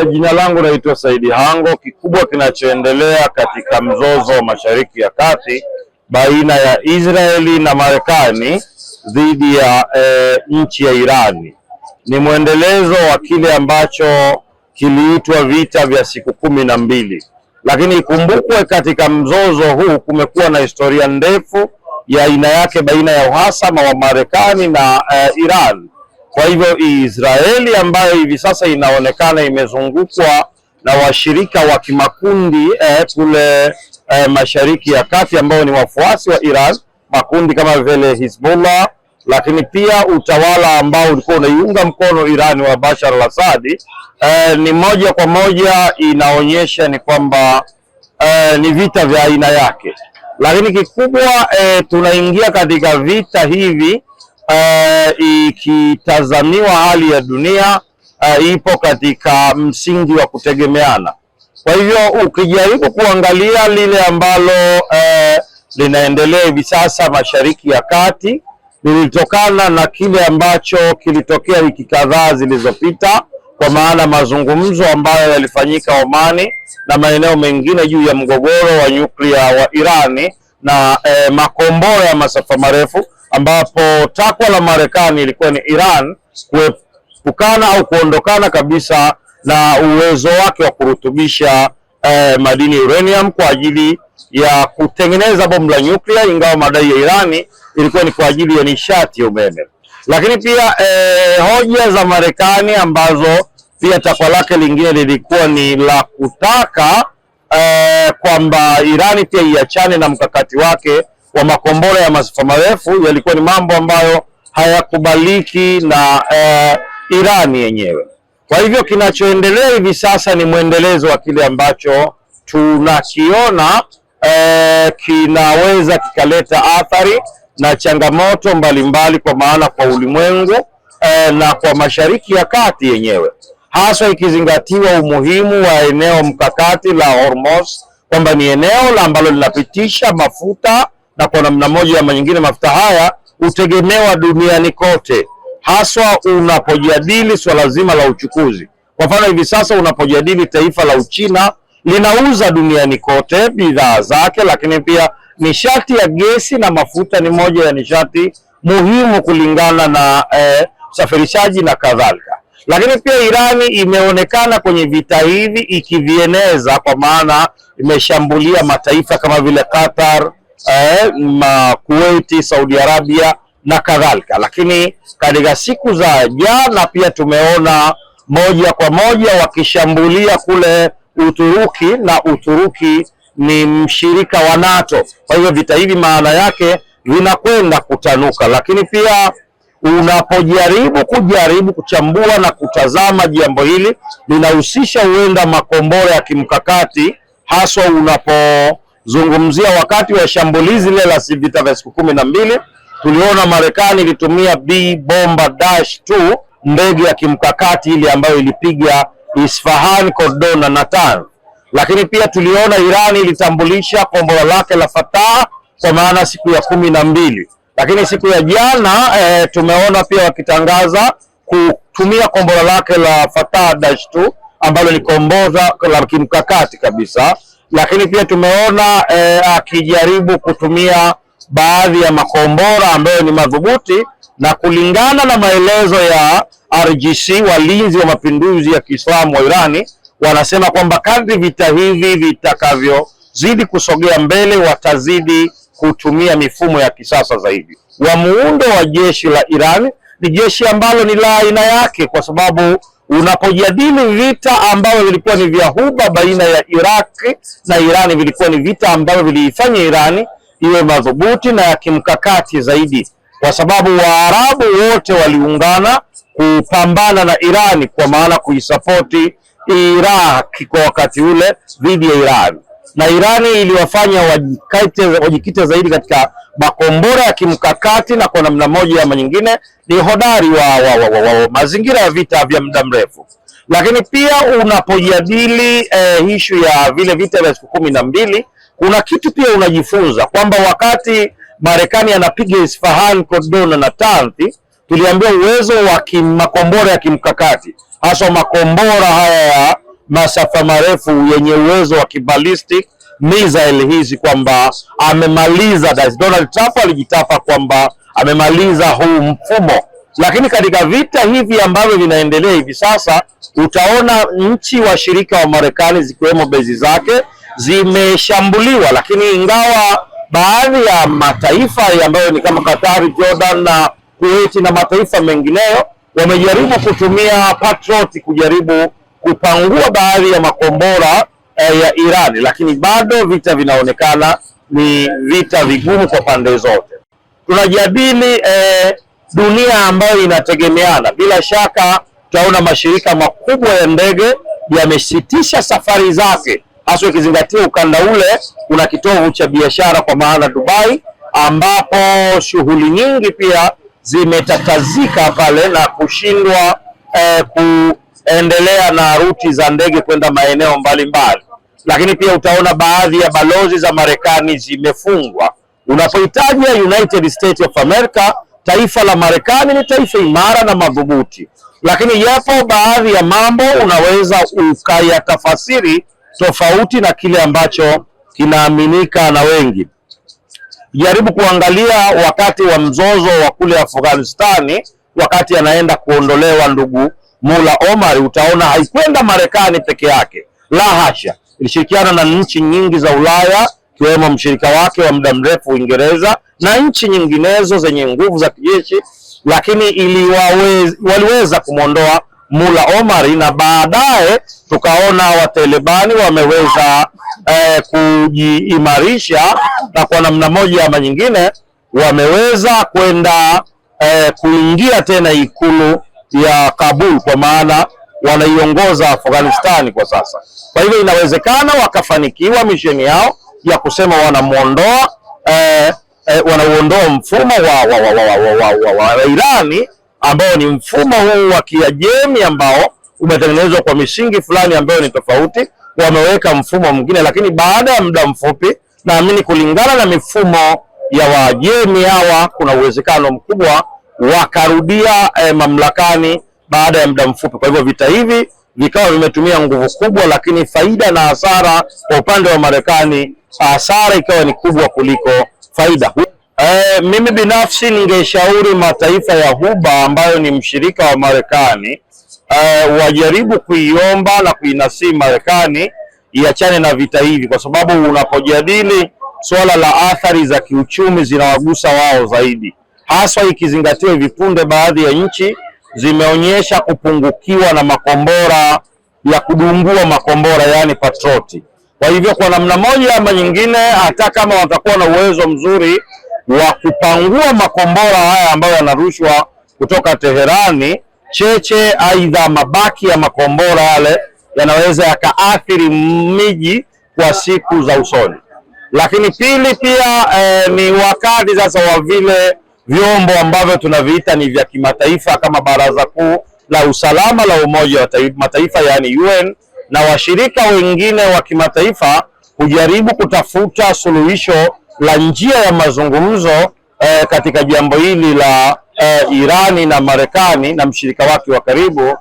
Jina langu naitwa Saidi Hango. Kikubwa kinachoendelea katika mzozo wa Mashariki ya Kati baina ya Israeli na Marekani dhidi ya nchi ya Irani ni mwendelezo wa kile ambacho kiliitwa vita vya siku 12. Lakini ikumbukwe katika mzozo huu kumekuwa na historia ndefu ya aina yake baina ya uhasama wa Marekani na Iran. Kwa hivyo Israeli ambayo hivi sasa inaonekana imezungukwa na washirika wa kimakundi kule Mashariki ya Kati ambao ni wafuasi wa Iran, makundi kama vile Hezbollah, lakini pia utawala ambao ulikuwa unaiunga mkono Iran wa Bashar al-Assad, ni moja kwa moja inaonyesha ni kwamba ni vita vya aina yake. Lakini kikubwa tunaingia katika vita hivi ikitazamiwa hali ya dunia ipo katika msingi wa kutegemeana. Kwa hivyo ukijaribu kuangalia lile ambalo linaendelea hivi sasa Mashariki ya Kati lilitokana na kile ambacho kilitokea wiki kadhaa zilizopita, kwa maana mazungumzo ambayo yalifanyika Omani na maeneo mengine juu ya mgogoro wa nyuklia wa Irani na makombora ya masafa marefu, ambapo takwa la Marekani ilikuwa ni Iran kuepukana au kuondokana kabisa na uwezo wake wa kurutubisha madini uranium kwa ajili ya kutengeneza bomu la nyuklia, ingawa madai ya Irani ilikuwa ni kwa ajili ya nishati ya umeme. Lakini pia hoja za Marekani ambazo pia takwa lake lingine lilikuwa ni la kutaka kwamba Irani pia iachane na mkakati wake wa makombora ya masafa marefu, yalikuwa ni mambo ambayo hayakubaliki na Irani yenyewe. Kwa hivyo kinachoendelea hivi sasa ni mwendelezo wa kile ambacho tunakiona kinaweza kikaleta athari na changamoto mbalimbali kwa maana kwa ulimwengu na kwa Mashariki ya Kati yenyewe, hasa ikizingatiwa umuhimu wa eneo mkakati la Hormuz, kwamba ni eneo ambalo linapitisha mafuta na kwa namna moja ama nyingine mafuta haya hutegemewa duniani kote, haswa unapojadili swala zima la uchukuzi. Kwa mfano hivi sasa unapojadili taifa la Uchina linauza duniani kote bidhaa zake, lakini pia nishati ya gesi na mafuta ni moja ya nishati muhimu kulingana na usafirishaji na kadhalika. Lakini pia Irani imeonekana kwenye vita hivi ikivieneza, kwa maana imeshambulia mataifa kama vile Qatar, Kuwait, Saudi Arabia na kadhalika. Lakini katika siku za jana pia tumeona moja kwa moja wakishambulia kule Uturuki, na Uturuki ni mshirika wa NATO. Kwa hivyo vita hivi maana yake vinakwenda kutanuka. Lakini pia unapojaribu kuchambua na kutazama jambo hili linahusisha huenda makombora ya kimkakati, haswa unapozungumzia wakati wa shambulizi lile la vita vya siku 12, tuliona Marekani ilitumia B-Bomber-2 ndege ya kimkakati ile ambayo ilipiga Isfahan, Kordon na Natanz. Lakini pia tuliona Irani ilitambulisha kombora lake la Fatah kwa maana siku ya 12. Lakini siku ya jana tumeona pia wakitangaza kutumia kombora lake la Fatah-2 ambalo ni kombora la kimkakati kabisa. Lakini pia tumeona akijaribu kutumia baadhi ya makombora ambayo ni madhubuti, na kulingana na maelezo ya RGC, walinzi wa mapinduzi ya Kiislamu wa Irani, wanasema kwamba kadri vita hivi vitakavyozidi kusogea mbele watazidi kutumia mifumo ya kisasa zaidi. Wa muundo wa jeshi la Iran ni jeshi ambalo ni la aina yake, kwa sababu unapojadili vita ambavyo vilikuwa ni vya huba baina ya Iraq na Irani, vilikuwa ni vita ambavyo viliifanya Irani iwe madhubuti na ya kimkakati zaidi, kwa sababu Waarabu wote waliungana kupambana na Irani, kwa maana kuisapoti Iraq kwa wakati ule dhidi ya Iran, na Irani iliwafanya wajikite zaidi katika makombora ya kimkakati, na kwa namna moja ama nyingine ni hodari wa mazingira ya vita vya muda mrefu. Lakini pia unapojadili issue ya vile vita vya siku 12, kuna kitu pia unajifunza kwamba wakati Marekani anapiga Isfahan, Kordon na Natanz, tuliambiwa uwezo wa makombora ya kimkakati, hasa makombora haya ya masafa marefu yenye uwezo wa kiballistic missile hizi kwamba amemaliza. Donald Trump alijitapa kwamba amemaliza huu mfumo, lakini katika vita hivi ambavyo vinaendelea hivi sasa, utaona nchi washirika wa Marekani zikiwemo bezi zake zimeshambuliwa, lakini ingawa baadhi ya mataifa ambayo ni kama Qatar, Jordan na Kuwait na mataifa mengineyo wamejaribu kutumia Patriot kujaribu kupangua baadhi ya makombora ya Irani, lakini bado vita vinaonekana ni vita vigumu kwa pande zote. Tunajadili dunia ambayo inategemeana. Bila shaka tutaona mashirika makubwa ya ndege yamesitisha safari zake, hasa ukizingatia ukanda ule kuna kitovu cha biashara kwa maana Dubai, ambapo shughuli nyingi pia zimetatazika pale na kushindwa kuendelea na ruti za ndege kwenda maeneo mbalimbali. Lakini pia utaona baadhi ya balozi za Marekani zimefungwa. Unapohitaji United States of America, taifa la Marekani ni taifa imara na madhubuti, lakini yapo baadhi ya mambo unaweza ukayatafasiri tofauti na kile ambacho kinaaminika na wengi. Jaribu kuangalia wakati wa mzozo wa kule Afghanistani, wakati anaenda kuondolewa ndugu Mullah Omar, utaona haikwenda Marekani peke yake, la hasha, ilishirikiana na nchi nyingi za Ulaya kiwemo mshirika wake wa muda mrefu Uingereza na nchi nyinginezo zenye nguvu za kijeshi, lakini waliweza kumwondoa Mullah Omar, na baadaye tukaona Watalibani wameweza kujiimarisha na kwa namna moja ama nyingine wameweza kwenda kuingia tena ikulu ya Kabul, kwa maana wanaiongoza Afghanistani kwa sasa. Kwa hivyo inawezekana wakafanikiwa misheni yao ya kusema wanamuondoa wanauondoa mfumo wa Irani ambao ni mfumo huu wa Kiajemi ambao umetengenezwa kwa misingi fulani ambayo ni tofauti. Wameweka mfumo mwingine, lakini baada ya muda mfupi, naamini kulingana na mifumo ya Waajemi hawa, kuna uwezekano mkubwa wakarudia mamlakani baada ya muda mfupi. Kwa hivyo vita hivi vikawa vimetumia nguvu kubwa, lakini faida na hasara kwa upande wa Marekani, hasara ikawa ni kubwa kuliko faida. Mimi binafsi ningeshauri mataifa ya Ghuba ambayo ni mshirika wa Marekani wajaribu kuiomba na kuinasihi Marekani iachane na vita hivi, kwa sababu unapojadili swala la athari za kiuchumi zinawagusa wao zaidi, haswa ikizingatiwa hivi punde baadhi ya nchi zimeonyesha kupungukiwa na makombora ya kudungua makombora, yani Patriot. Kwa hivyo kwa namna moja ama nyingine, hata kama watakuwa na uwezo mzuri wa kupangua makombora haya ambayo yanarushwa kutoka Teherani, cheche aidha mabaki ya makombora yale yanaweza yakaathiri miji kwa siku za usoni. Lakini pili pia ni wakati sasa wa vile vyombo ambavyo tunaviita ni vya kimataifa kama Baraza Kuu la Usalama la Umoja wa Mataifa, yani UN, na washirika wengine wa kimataifa kujaribu kutafuta suluhisho la njia ya mazungumzo katika jambo hili la Irani na Marekani na mshirika wake wa karibu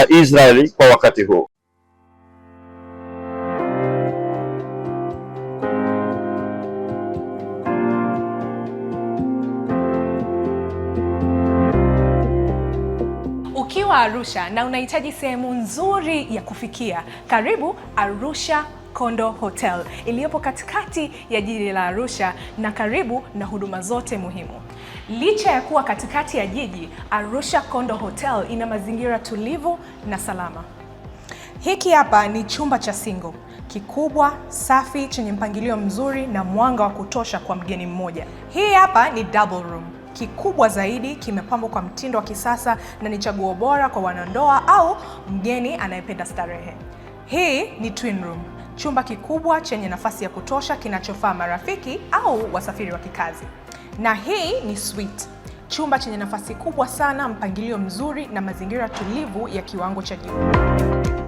Israeli kwa wakati huu. Ukiwa Arusha na unahitaji sehemu nzuri ya kufikia, karibu Arusha Kondo Hotel iliyopo katikati ya jiji la Arusha na karibu na huduma zote muhimu. Licha ya kuwa katikati ya jiji, Arusha Kondo Hotel ina mazingira tulivu na salama. Hiki hapa ni chumba cha single, kikubwa, safi, chenye mpangilio mzuri na mwanga wa kutosha kwa mgeni mmoja. Hii hapa ni double room, kikubwa zaidi, kimepambwa kwa mtindo wa kisasa na ni chaguo bora kwa wanandoa au mgeni anayependa starehe. Hii ni twin room, chumba kikubwa chenye nafasi ya kutosha kinachofaa marafiki au wasafiri wa kikazi. Na hii ni suite, chumba chenye nafasi kubwa sana, mpangilio mzuri na mazingira tulivu ya kiwango cha juu.